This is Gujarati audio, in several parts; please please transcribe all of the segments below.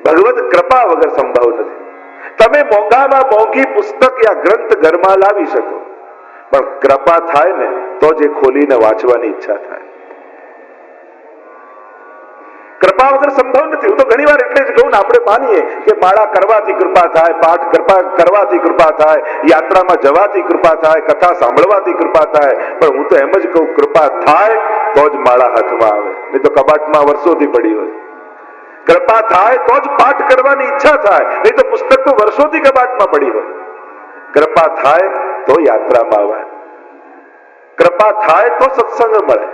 ભગવત કૃપા વગર સંભવ નથી. તમે મોંઘામાં મોંઘી પુસ્તક યા ગ્રંથ ઘરમાં લાવી શકો, પણ કૃપા થાય ને તો જ ખોલીને વાંચવાની ઈચ્છા થાય. કૃપા વગર સંભવ નથી. હું તો ઘણી વાર એટલે જ કહું ને, આપણે માનીએ કે માળા કરવાથી કૃપા થાય, પાઠ કરવાથી કૃપા થાય, યાત્રામાં જવાથી કૃપા થાય, કથા સાંભળવાથી કૃપા થાય, પણ હું તો એમ જ કહું, કૃપા થાય તો જ માળા હાથમાં આવે, નહીં તો કબાટમાં વર્ષોથી પડી હોય. કૃપા થાય તો જ પાઠ કરવાની ઈચ્છા થાય, નહીં તો પુસ્તક તો વર્ષોથી કબાટમાં પડી હોય. કૃપા થાય તો યાત્રામાં આવે, કૃપા થાય તો સત્સંગ મળે.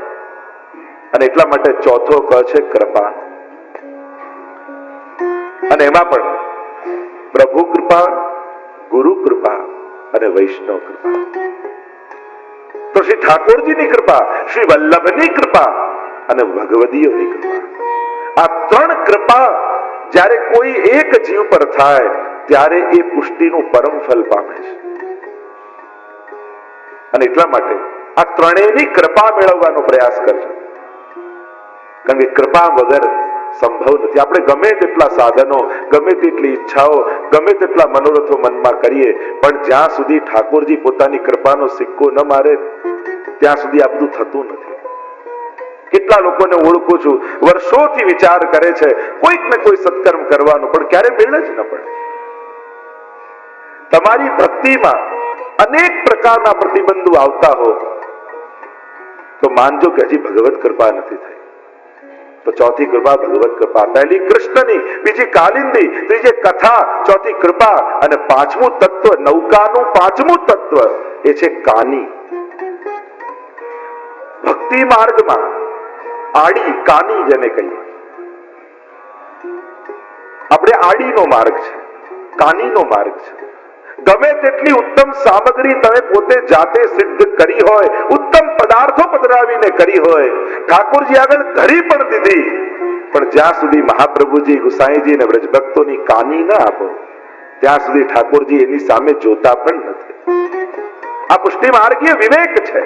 અને એટલા માટે ચોથો ક છે કૃપા. અને એમાં પણ પ્રભુ કૃપા, ગુરુ કૃપા અને વૈષ્ણવ કૃપા. તો શ્રી ઠાકોરજીની કૃપા, શ્રી વલ્લભની કૃપા અને ભગવદીઓની કૃપા, આ ત્રણ કૃપા જ્યારે કોઈ એક જીવ પર થાય ત્યારે એ પુષ્ટિનું પરમ ફલ પામે છે. અને એટલા માટે આ ત્રણેયની કૃપા મેળવવાનો પ્રયાસ કરજો, કારણ કે કૃપા વગર સંભવ નથી. આપણે ગમે તેટલા સાધનો, ગમે તેટલી ઈચ્છાઓ, ગમે તેટલા મનોરથો મનમાં કરીએ, પણ જ્યાં સુધી ઠાકોરજી પોતાની કૃપાનો સિક્કો ન મારે ત્યાં સુધી આ બધું થતું નથી. કેટલા લોકોને ઓળખું છું, વર્ષોથી વિચાર કરે છે કોઈક ને કોઈ સત્કર્મ કરવાનો, પણ ક્યારે મેળ જ ન પડે. તમારી ભક્તિમાં અનેક પ્રકારના પ્રતિબંધો આવતા હો તો માનજો કે હજી ભગવત કૃપા નથી થઈ. તો ચોથી કૃપા ભગવત કૃપા. પહેલી કૃષ્ણની, બીજી કાલિંદી, ત્રીજી કથા, ચોથી કૃપા અને પાંચમું તત્વ, નૌકાનું પાંચમું તત્વ એ છે કાની. ભક્તિ માર્ગમાં આડી કાની જેને કહીએ, આપણે આડીનો માર્ગ છે, કાનીનો માર્ગ છે. ગમે તેટલી ઉત્તમ સામગ્રી તમે પોતે જાતે સિદ્ધ કરી હોય, ઉત્તમ પદાર્થો પધરાવીને કરી હોય, ઠાકોરજી આગળ ધરી પણ દીધી, પણ જ્યાં સુધી મહાપ્રભુજી, ગુસાઈજી અને વ્રજભક્તોની કાની ના આપો ત્યાં સુધી ઠાકોરજી એની સામે જોતા પણ નથી. આ પુષ્ટિ માર્ગીય વિવેક છે.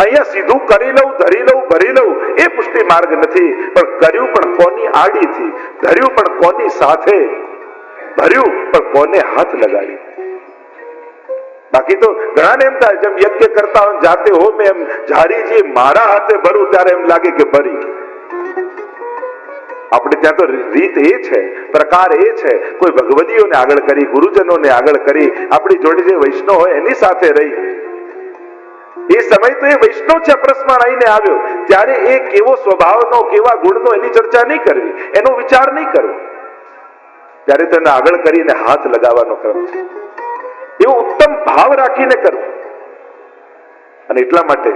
અહીંયા સીધું કરી લઉં, ધરી લઉં, ભરી લઉં એ પુષ્ટિ માર્ગ નથી, પણ કર્યું પણ કોની આડીથી, ધર્યું પણ કોની સાથે, ભર્યું પણ કોને હાથ લગાડી. બાકી તો ઘણાને એમ થાય, જેમ યજ્ઞ કરતા હોય જાતે હો મેં એમ ઝારીજી મારા હાથે ભરું ત્યારે એમ લાગે કે ભરી. આપણે ત્યાં તો રીત એ છે, પ્રકાર એ છે, કોઈ ભગવદીઓને આગળ કરી, ગુરુજનોને આગળ કરી, આપણી જોડે જે વૈષ્ણવ હોય એની સાથે રહી. એ સમય તો એ વૈષ્ણવ છે, અપરસમાં આવીને આવ્યો ત્યારે એ કેવો સ્વભાવનો, કેવા ગુણનો, એની ચર્ચા નહીં કરવી, એનો વિચાર નહીં કરવો, ત્યારે તેને આગળ કરીને હાથ લગાવવાનો ક્રમ છે. એવો ઉત્તમ ભાવ રાખીને કરવો. અને એટલા માટે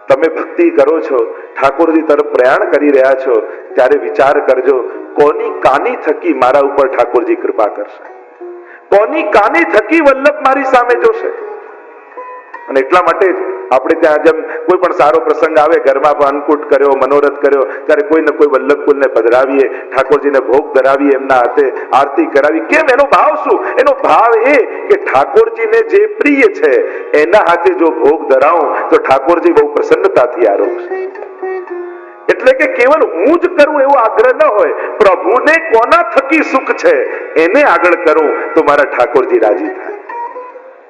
તમે ભક્તિ કરો છો, ઠાકોરજી તરફ પ્રયાણ કરી રહ્યા છો, ત્યારે વિચાર કરજો કોની કાની થકી મારા ઉપર ઠાકોરજી કૃપા કરશે, કોની કાની થકી વલ્લભ મારી સામે જોશે. અને એટલા માટે જ આપણે ત્યાં જેમ કોઈ પણ સારો પ્રસંગ આવે, ઘરમાં પણ અન્નકૂટ કર્યો, મનોરથ કર્યો, ત્યારે કોઈ ને કોઈ વલ્લભ કુલને પધરાવીએ, ઠાકોરજીને ભોગ ધરાવીએ, એમના હાથે આરતી કરાવી. કેમ? એનો ભાવ શું? એનો ભાવ એ કે ઠાકોરજીને જે પ્રિય છે એના હાથે જો ભોગ ધરાવું તો ઠાકોરજી બહુ પ્રસન્નતાથી આરોગશે. એટલે કે કેવલ હું જ કરું એવો આગ્રહ ન હોય, પ્રભુને કોના થકી સુખ છે એને આગળ કરું તો મારા ઠાકોરજી રાજી થાય.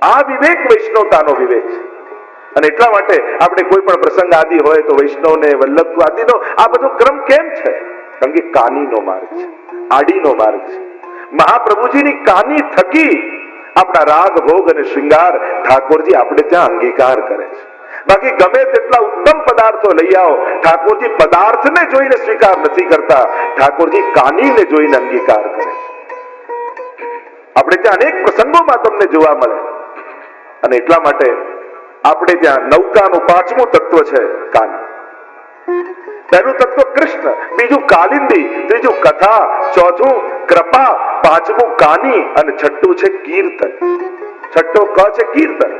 આ વિવેક વૈષ્ણવતાનો વિવેક છે. અને એટલા માટે આપણે કોઈ પણ પ્રસંગ આદિ હોય તો વૈષ્ણવને, વલ્લભ આદિનો આ બધો ક્રમ કેમ છે? કારણ કે કાનીનો માર્ગ છે, આડીનો માર્ગ છે. મહાપ્રભુજીની કાની થકી આપણા રાગ, ભોગ અને શૃંગાર ઠાકોરજી આપણે ત્યાં અંગીકાર કરે છે. બાકી ગમે તેટલા ઉત્તમ પદાર્થો લઈ આવો, ઠાકોરજી પદાર્થને જોઈને સ્વીકાર નથી કરતા, ઠાકોરજી કાનીને જોઈને અંગીકાર કરે છે. આપણે ત્યાં અનેક પ્રસંગોમાં તમને જોવા મળે. અને એટલા માટે આપણે ત્યાં નૌકાનું પાંચમું તત્વ છે કાની. પહેલું તત્વ કૃષ્ણ, બીજું કાલિંદી, ત્રીજું કથા, ચોથું કૃપા, પાંચમું કાની અને છઠ્ઠું છે કીર્તન. છઠ્ઠો ક છે કીર્તન.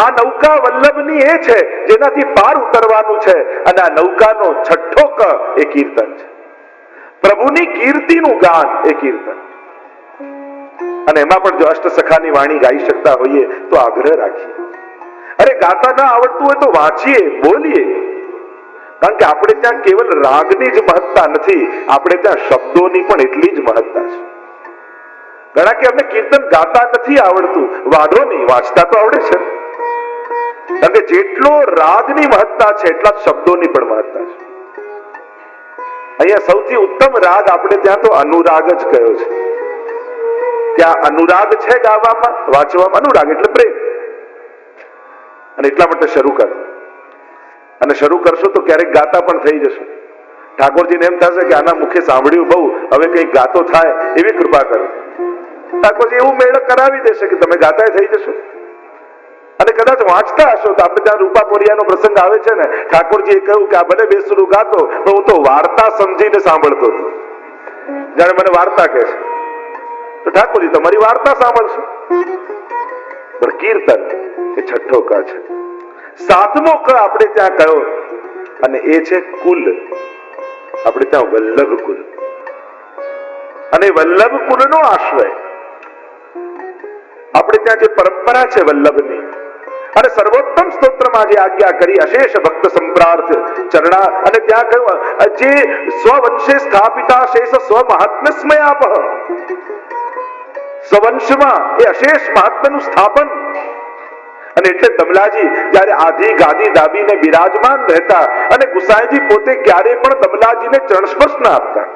આ નૌકા વલ્લભની એ છે જેનાથી પાર ઉતરવાનું છે, અને આ નૌકાનો છઠ્ઠો ક એ કીર્તન છે. પ્રભુની કીર્તિનું ગાન એ કીર્તન. અને એમાં પણ જો અષ્ટસખાની વાણી ગાઈ શકતા હોઈએ તો આગ્રહ રાખીએ. અરે ગાતા ના આવડતું હોય તો વાંચીએ, બોલીએ, કારણ કે આપણે ત્યાં કેવલ રાગની જ મહત્તા નથી, આપણે ત્યાં શબ્દોની પણ એટલી જ મહત્તા છે. ઘણા કે અમને કીર્તન ગાતા નથી આવડતું, વાંધો નહીં, વાંચતા તો આવડે છે. કારણ કે જેટલો રાગની મહત્તા છે એટલા જ શબ્દોની પણ મહત્તા છે. અહીંયા સૌથી ઉત્તમ રાગ આપણે ત્યાં તો અનુરાગ જ કયો છે. ત્યાં અનુરાગ છે ગાવામાં, વાંચવામાં. અનુરાગ એટલે પ્રેમ. અને એટલા માટે શરૂ કરો. અને શરૂ કરશો તો ક્યારેક ગાતા પણ થઈ જશે. ઠાકોરજીને એમ થશે કે આના મુખે સાંભળ્યું બહુ, હવે કંઈક ગાતો થાય એવી કૃપા કરો. ઠાકોરજી એવું મેળ કરાવી દેશે કે તમે ગાતા થઈ જશો. અને કદાચ વાંચતા હશો તો આપણે ત્યાં રૂપાપોરિયાનો પ્રસંગ આવે છે ને, ઠાકોરજીએ કહ્યું કે આ ભલે બેસુરું ગાતો પણ હું તો વાર્તા સમજીને સાંભળતો હતો. જાણે મને વાર્તા કહે છે તો ઠાકોરજી તમારી વાર્તા સાંભળશે. પણ કીર્તન એ છઠ્ઠો ક છે. સાતમો ક આપણે ત્યાં કયો અને એ છે કુલ. આપણે ત્યાં વલ્લભ કુલ. અને વલ્લભ કુલનો આશ્રય આપણે ત્યાં જે પરંપરા છે વલ્લભની, અને સર્વોત્તમ સ્તોત્રમાં જે આજ્ઞા કરી અશેષ ભક્ત સંપ્રાર્થ ચરણા, અને ત્યાં કહ્યું જે સ્વવંશે સ્થાપિતા શેષ સ્વ મહાત્મ્ય સ્મયાપહ. સ્વવંશમાં એ અશેષ મહાત્મ્યનું સ્થાપન. અને એટલે દમલાજી જ્યારે આધી ગાદી દાબીને બિરાજમાન રહેતા અને ગુસાઈજી પોતે ક્યારે પણ દમલાજીને ચરણ સ્પર્શ ના આપતા,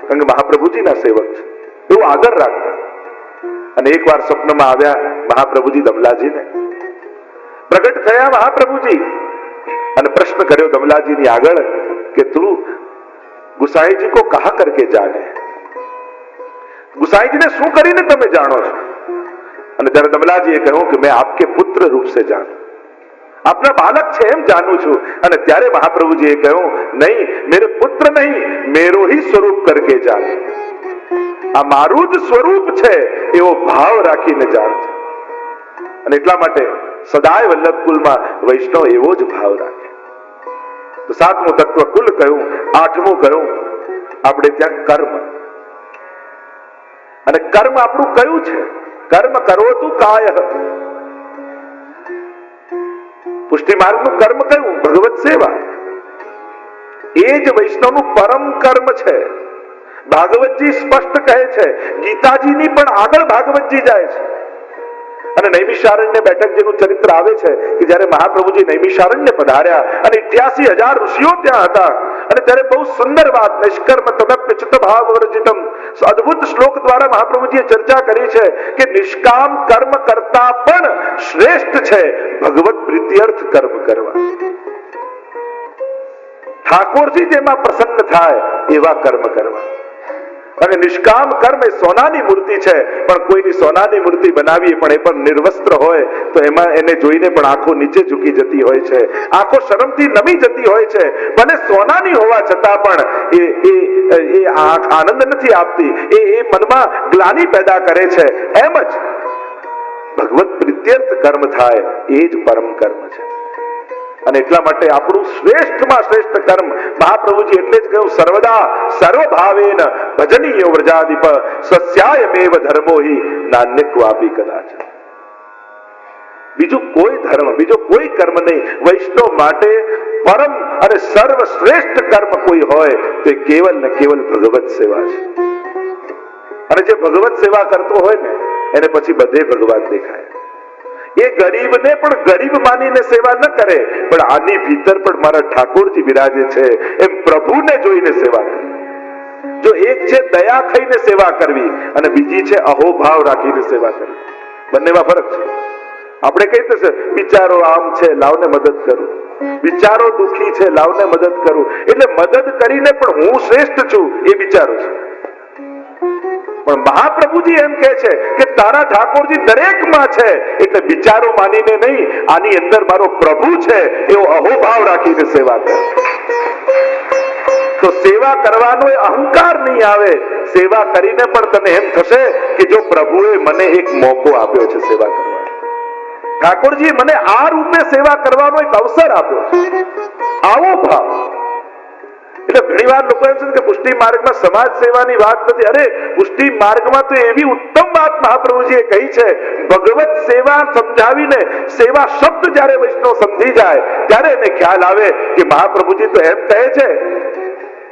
કારણ કે મહાપ્રભુજીના સેવક છે એવું આદર રાખતા. અને એકવાર સ્વપ્નમાં આવ્યા મહાપ્રભુજી દમલાજીને. પ્રગટ થયા મહાપ્રભુજી અને પ્રશ્ન કર્યો દમલાજીની આગળ કે તું ગુસાઈજી કો કહા કરકે જાને, ગુસાઈજીને શું કરીને તમે જાણો છો? અને ત્યારે દમલાજીએ કહ્યું કે મેં આપકે પુત્ર રૂપ સે જાનું, આપના બાલક છે એમ જાણું છું. અને ત્યારે મહાપ્રભુજીએ કહ્યું નહીં, મેરે પુત્ર નહીં, મેરો ही સ્વરૂપ કરકે જાન. આ મારું જ સ્વરૂપ છે એવો ભાવ રાખીને જાણજો. અને એટલા માટે સદાય વલ્લભ કુલમાં વૈષ્ણવ એવો જ ભાવ રાખે. તો સાતમું તત્વ કુલ કહ્યું. આઠમું કહ્યું આપણે ત્યાં કર્મ. અને કર્મ આપણું કયું છે? કર્મ કરોતુ કાય. પુષ્ટિ માર્ગનું કર્મ કયું? ભગવત સેવા. એ જ વૈષ્ણવનું પરમ કર્મ છે. ભાગવતજી સ્પષ્ટ કહે છે, ગીતાજીની પણ આગળ ભાગવતજી જાય છે. અને નૈમિષારણ્ય બેઠક જેનું ચરિત્ર આવે છે કે જ્યારે મહાપ્રભુજી નૈમિષારણ્ય પધાર્યા અને 88,000 ઋષિઓ ત્યાં હતા, અને ત્યારે બહુ સુંદર વાત, નિષ્કર્મ તદપ્યચિત ભાવ વર્જિતમ, અદ્ભુત શ્લોક દ્વારા મહાપ્રભુજીએ ચર્ચા કરી છે કે નિષ્કામ કર્મ કરતા પણ શ્રેષ્ઠ છે ભગવત પ્રીત્યર્થ કર્મ કરવા. ઠાકોરજી જેમાં પ્રસન્ન થાય એવા કર્મ કરવા. અને નિષ્કામ કર્મ એ સોનાની મૂર્તિ છે, પણ કોઈની સોનાની મૂર્તિ બનાવી પણ એ પણ નિર્વસ્ત્ર હોય તો એમાં એને જોઈને પણ આંખો નીચે ઝૂકી જતી હોય છે, આંખો શરમથી નમી જતી હોય છે. ભલે સોનાની હોવા છતાં પણ એ આંખ આનંદ નથી આપતી, એ મનમાં ગ્લાનિ પેદા કરે છે. એમ જ ભગવત પ્રીત્યર્થ કર્મ થાય એ જ પરમ કર્મ છે. અને એટલા માટે આપણું શ્રેષ્ઠમાં શ્રેષ્ઠ કર્મ મહાપ્રભુજી એટલે જ કહ્યું સર્વદા સર્વભાવેન ભજનીય વ્રજાધિપ સ્વસ્યાયમેવ ધર્મો હિ નાન્યક્વાપી કદાચ. બીજું કોઈ ધર્મ, બીજો કોઈ કર્મ નહીં. વૈષ્ણવ માટે પરમ અને સર્વશ્રેષ્ઠ કર્મ કોઈ હોય તો કેવલ ને કેવલ ભગવત સેવા છે. અને જે ભગવત સેવા કરતો હોય ને એને પછી બધે ભગવાન દેખાય. એ ગરીબને પણ ગરીબ માનીને સેવા ન કરે, પણ આની ભીતર પણ મારા ઠાકોરજી બિરાજે છે એમ પ્રભુને જોઈને સેવા કરે. જો એક છે દયા થઈને સેવા કરવી અને બીજી છે અહોભાવ રાખીને સેવા કરવી, બંનેમાં ફરક છે. આપણે કહીએ છે બિચારો આમ છે લાવને મદદ કરું, બિચારો દુખી છે લાવને મદદ કરું, એટલે મદદ કરીને પણ હું શ્રેષ્ઠ છું એ વિચારો છે. પણ મહાપ્રભુજી એમ કહે છે કે તારા ઠાકોરજી દરેકમાં છે, એટલે વિચારો માનીને નહીં, આની અંદર મારો પ્રભુ છે એવો અહોભાવ રાખીને સેવા કર. તો સેવા કરવાનો એ અહંકાર નહીં આવે. સેવા કરીને પણ તને એમ થશે કે જો પ્રભુએ મને એક મોકો આપ્યો છે સેવા કરવાનો, ઠાકોરજી મને આ રૂપે સેવા કરવાનો એક અવસર આપ્યો છે, આવો ભાવ. એટલે ઘણીવાર લોકો એમ છે કે પુષ્ટિ માર્ગમાં સમાજ સેવાની વાત નથી. અરે પુષ્ટિ માર્ગમાં તો એવી ઉત્તમ વાત મહાપ્રભુજીએ કહી છે, ભગવત સેવા સમજાવીને સેવા શબ્દ જ્યારે વૈષ્ણવ સમજી જાય ત્યારે એને ખ્યાલ આવે કે મહાપ્રભુજી તો એમ કહે છે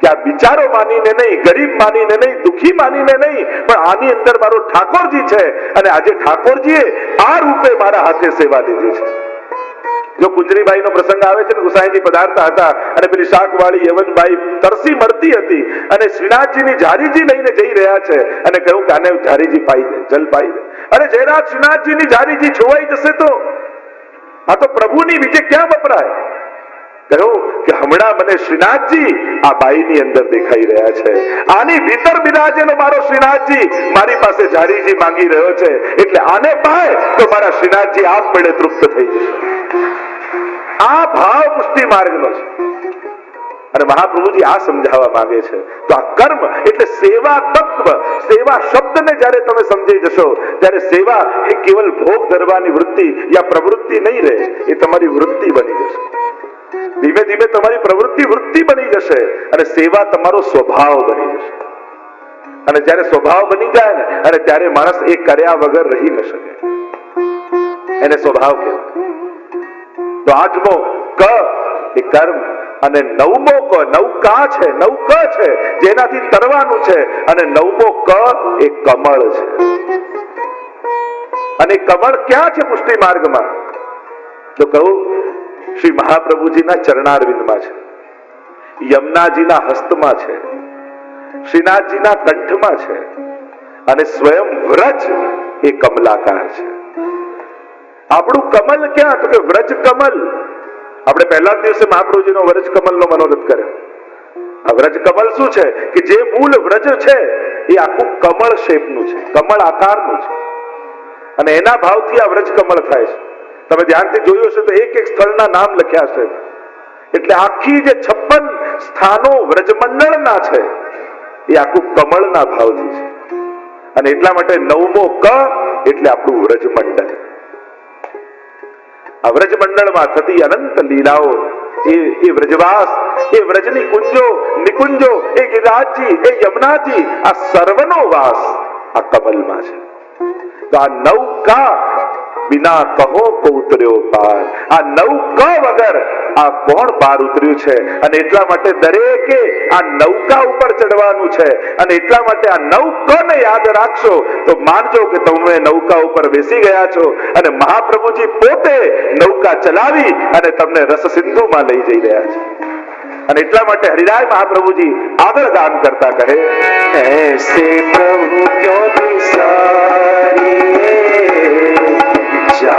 કે આ બિચારો માનીને નહીં, ગરીબ માનીને નહીં, દુખી માનીને નહીં, પણ આની અંદર મારો ઠાકોરજી છે અને આજે ઠાકોરજીએ આ રૂપે મારા હાથે સેવા લીધી છે. જો કુંજરીબાઈ નો પ્રસંગ આવે છે ને, ગુસાઈજી પધારતા હતા અને પેલી શાકવાળી યવનબાઈ તરસી મરતી હતી અને શ્રીનાથજીની જારીજી લઈને જઈ રહ્યા છે અને કહ્યું કે આને જારીજી પાઈ દે, જલ પાઈ દે. અને જયરાજ શ્રીનાથજીની જારીજી છોવાઈ જશે તો આ તો પ્રભુની બીજે ક્યાં વપરાય. કહ્યું કે હમણાં મને શ્રીનાથજી આ બાઈની અંદર દેખાઈ રહ્યા છે, આની ભીતર બિરાજેલો મારો શ્રીનાથજી મારી પાસે જારીજી માંગી રહ્યો છે, એટલે આને પાય તો મારા શ્રીનાથજી આપમેળે તૃપ્ત થઈ જશે. આ ભાવ પુષ્ટિ માર્ગનો છે અને મહાપ્રભુજી આ સમજાવવા માંગે છે. તો આ કર્મ એટલે સેવા તત્વ, સેવા શબ્દને જ્યારે તમે સમજી જશો ત્યારે સેવા એ કેવલ ભોગ ધરવાની વૃત્તિ યા પ્રવૃત્તિ નહીં રહે, એ તમારી વૃત્તિ બની જશે. ધીમે ધીમે તમારી પ્રવૃત્તિ વૃત્તિ બની જશે અને સેવા તમારો સ્વભાવ બની જશે. અને જ્યારે સ્વભાવ બની જાય ને અને ત્યારે માણસ એ કર્યા વગર રહી ન શકે, એને સ્વભાવ કહેવાય. તો આઠમો ક એ કર્મ અને નવમો ક નૌકા છે, નૌક છે જેનાથી તરવાનું છે, અને નવમો ક એ કમળ છે. અને કમળ ક્યાં છે પુષ્ટિ માર્ગમાં? તો કહું શ્રી મહાપ્રભુજીના ચરણારવિંદમાં છે, યમુનાજીના હસ્તમાં છે, શ્રીનાથજીના કંઠમાં છે અને સ્વયં વ્રજ એ કમલાકાર છે. આપણું કમલ ક્યાં? તો કે વ્રજ કમલ. આપણે પહેલા જ દિવસે મહાપ્રભુજીનો વ્રજ કમલનો મનોરથ કર્યો. આ વ્રજ કમલ શું છે કે જે મૂળ વ્રજ છે એ આખું કમળ શેપનું છે, કમળ આકારનું છે અને એના ભાવથી આ વ્રજ કમળ થાય છે. તમે ધ્યાનથી જોયું હશે તો એક એક સ્થળના નામ લખ્યા છે. એટલે આખી જે 56 સ્થાનો વ્રજમંડળના છે એ આખું કમળના ભાવથી છે. અને એટલા માટે નવમો ક એટલે આપણું વ્રજમંડળ. આ વ્રજમંડળમાં થતી અનંત લીલાઓ, એ વ્રજવાસ, એ વ્રજની કુંજો નિકુંજો, એ ગિરિરાજજી, એ યમુનાજી, આ સર્વનો વાસ આ કમલમાં છે. તો આ નૌકા બિના કહો કો ઉતર્યો પાર. આ નૌકા વગર આ કોણ પાર ઉતર્યું છે? અને એટલા માટે દરેકે આ નૌકા ઉપર ચડવાનું છે. અને એટલા માટે આ નૌકાને યાદ રાખશો તો માનજો કે તમે નૌકા ઉપર બેસી ગયા છો અને મહાપ્રભુજી પોતે નૌકા ચલાવી અને તમને રસ સિંધુમાં લઈ જઈ રહ્યા છે. અને એટલા માટે હરિરાય મહાપ્રભુજી આગળ ગાન કરતા કહે, ऐसे प्रभु क्यों बिसारिए जा